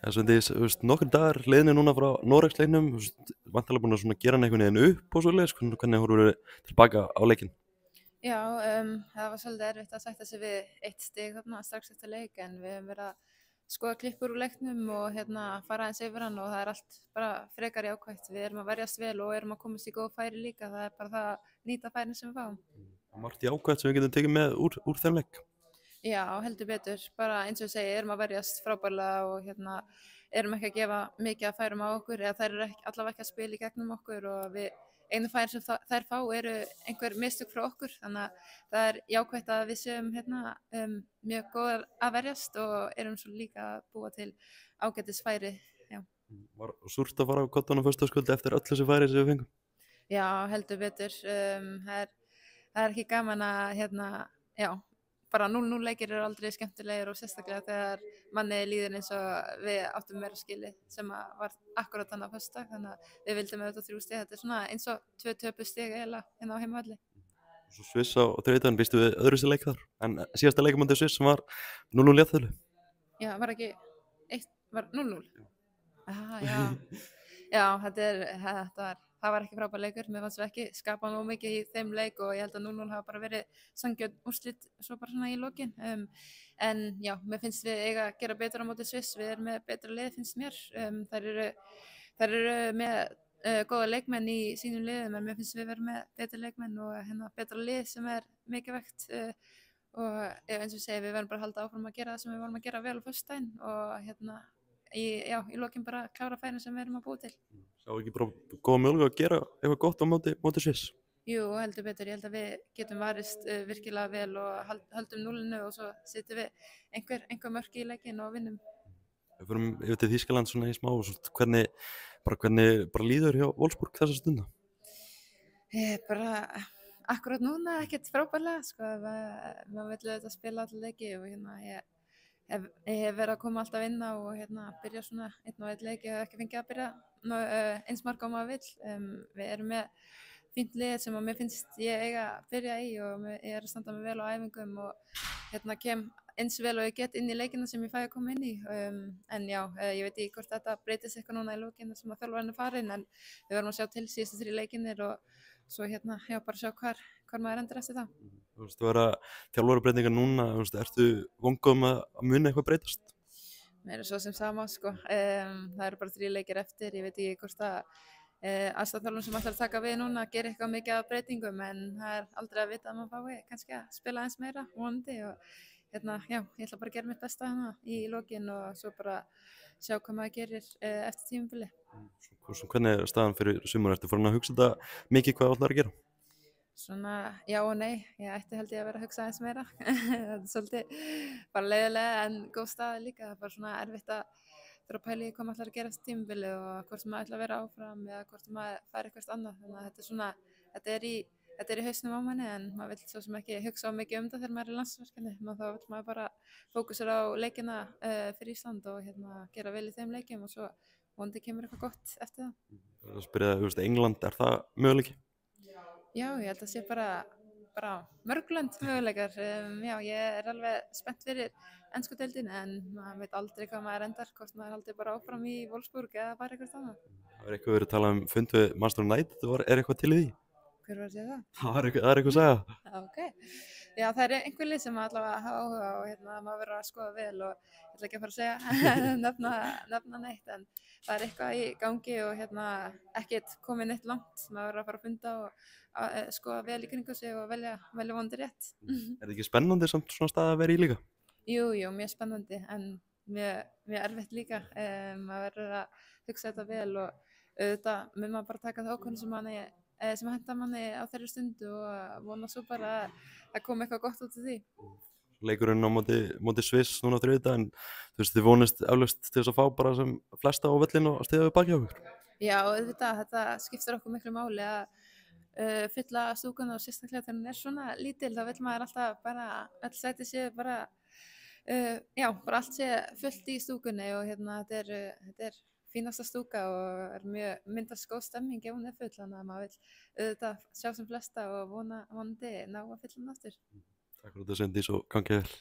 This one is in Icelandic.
Svandís, nokkrir dagar liðnir núna frá Noregsleiknum, vantarlega búin að svona gera hann einhvern veginn upp og svoleiðis, hvernig horfir tilbaka á leikinn? Já, það var svolítið erfitt að sætta sig við 1 stig þarna strax eftir leik en við höfum verið að skoða klippur úr leiknum og fara aðeins yfir hann og það er allt bara frekar jákvætt. Við erum að verjast vel og erum að komast í góð færi líka, það er bara það að nýta færin sem við fáum. Margt jákvætt sem við getum tekið með úr þeim leik. Já, heldur betur, bara eins og ég segi, erum að verjast frábærlega og erum ekki að gefa mikið að færum á okkur eða þær eru allavega ekki að spila í gegnum okkur og við einu færi sem þær fá eru einhver mistök frá okkur þannig að það er jákvætt að við séum mjög góðar að verjast og erum svo líka að búa til ágætis færi. Já. Var súrt að fara á kottan á föstudagskvöldi eftir öll þessi færi sem við fengum? Já, heldur betur. Það er ekki gaman að já, bara 0-0 leikir eru aldrei skemmtilegir og sérstaklega þegar manni líður eins og við áttum meira skilið sem var akkurat þannig á föstudag þannig að við vildum auðvitað 3 stig. Þetta er svona eins og 2 töpuð stig eiginlega á heimavelli. Svo Sviss á þriðjudaginn, býstu við öðru sér leik þar? En síðasta leikamóti Sviss sem var 0-0 jafntefli. Já, var 0-0? Já. Já, það var ekki frábær leikur, mér fannst við ekki skapa nóg mikið í þeim leik og ég held að 0-0 hafa bara verið sanngjörn úrslit svo bara svona í lokin. En já, mér finnst við eiga að gera betur á móti Sviss, við erum með betra lið finnst mér. Þær eru með góða leikmenn í sínum liðum en mér finnst við vera með betra leikmenn og betra lið sem er mikilvægt og eins og ég segi, við verðum bara að halda áfram að gera það sem við vorum að gera vel á föstudaginn og í lokin bara klára færin sem við erum að búa til. Sá ekki bara góða mögulega að gera eitthvað gott á móti Sviss? Jú, heldur betur, ég held að við getum varist virkilega vel og höldum 0-inu og svo setjum við einhver mörk í leikinn og vinnum. Við förum yfir til Þýskaland svona í smá og hvernig líður hjá Wolfsburg þessa stunda? Bara akkurat núna ekkert frábærlega, sko, maður vill auðvitað spila alla leiki og ég hef verið að koma alltaf inn á og byrja svona 1-1 leik, ég hef ekki fengið að byrja eins marga á maður vill. Við erum með fínt lið sem að mér finnst ég eiga að byrja í og ég er að standa mig vel á æfingum og kem eins vel og ég get inn í leikina sem ég fæ að koma inn í. En já, ég veit ekki hvort þetta breytist eitthvað núna í lokinu sem að þjálfarinn er farin en við verðum að sjá til síðustu 3 leikinir og svo já, bara sjá hvar maður endur eftir það. Þú vera þjálfarabreitingar núna, ertu vongum að muni eitthvað breytast? Mér er svo sem sama, sko. Það eru bara 3 leikir eftir, ég veit ekki hvort að aðstæðarþjálfarinn sem ætlar að taka við núna gerir eitthvað mikið af breytingum en það er aldrei að vita að maður fái kannski að spila eins meira vonandi og já, ég ætla bara að gera mitt besta í lokin og svo bara sjá hvað maður gerir eftir tímabili. Hvernig er staðan fyrir sumar? Ertu farin að hugsa þetta mikið hvað þú ætlar að gera? Svona já og nei, ég ætti held ég að vera að hugsa aðeins meira. Þetta er svolítið bara leiðilega en góð staða líka, það er bara svona erfitt að þurfa að pæla í hvað maður ætlar að gera eftir tímabili og hvort maður ætlar að vera áfram eða hvort maður fær eitthvað annað, þannig að þetta er svona, þetta er í hausnum á manni en maður vill svo sem ekki hugsa á mikið það þegar maður er í landsliðsverkefni, þá vill maður bara fókusera á leikina fyrir Ísland og gera vel í þeim leikjum og svo vonandi kemur eitthvað gott eftir það. Það er að spyrja, England, er það möguleiki? Já, ég held að sé bara mörglönd möguleikar. Já, ég er alveg spennt fyrir ensku deildinni en maður veit aldrei hvað maður endar, hvort maður haldi bara áfram í Wolfsburg eða bara eitthvað annað. Það er eitthvað verið að tala um fund við Manchester United, er eitthvað til í því? Hver var að segja það? Það er eitthvað að segja. Ok, já það er einhver lið sem allavega hafa áhuga og maður verður að skoða vel og ég ætla ekki að fara að segja nefna neitt en það er eitthvað í gangi og ekkert komið neitt langt, maður verður að fara að funda og skoða vel í kringu sig og velja vonandi rétt. Er þetta ekki spennandi samt svona stað að vera í líka? Jú, mjög spennandi en mjög erfitt líka, maður verður að hugsa þetta vel og auðvitað mun maður bara taka það ákvörðun sem hentar manni á þeirri stundu og vona svo bara að það komi eitthvað gott út af því. Leikurinn á móti Sviss núna á þriðjudag en þið vonist eflaust til þess að fá bara sem flesta á völlin og stiga við baki á okkur? Já, auðvitað, þetta skiptir okkur miklu máli að fylla stúkuna og sérstaklega þegar hún er svona lítil, þá vill maður alltaf bara öll sæti séu bara allt sé fullt í stúkunni og þetta er fínasta stúka og er mjög myndast góð stemming ef hún er full, þannig að maður vill auðvitað sjá sem flesta og vonandi ná að fylla hún aftur. Takk fyrir þetta, Svandís, og gangið vel.